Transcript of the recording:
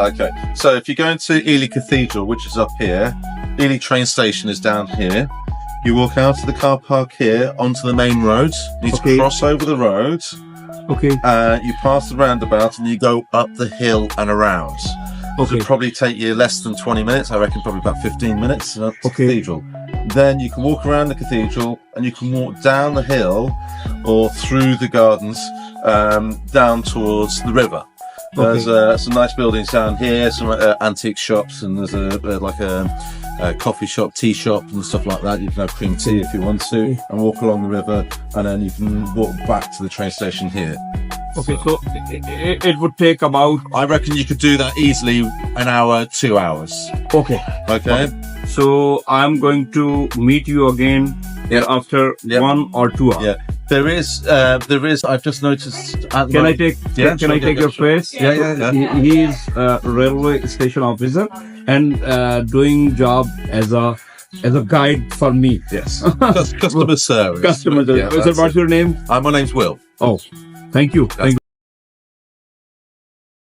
Okay, so if you're going to Ely Cathedral, which is up here, Ely Train Station is down here. You walk out of the car park here onto the main road. You need to cross over the road. Okay. You pass the roundabout and you go up the hill and around. Okay. It'll probably take you less than 20 minutes. I reckon probably about 15 minutes up to the cathedral. Then you can walk around the cathedral and you can walk down the hill or through the gardens down towards the river. There's some nice buildings down here, some antique shops, and there's a coffee shop, tea shop and stuff like that. You can have cream tea if you want to and walk along the river, and then you can walk back to the train station here. Okay, so it would take about... I reckon you could do that easily an hour, 2 hours. Okay. So I'm going to meet you again after 1 or 2 hours. Yeah. There is. I've just noticed. Can I take your face? Yeah. He is a railway station officer and doing job as a guide for me. Yes. Customer service. Customer service. So what's your name? My name's Will. Oh, thank you.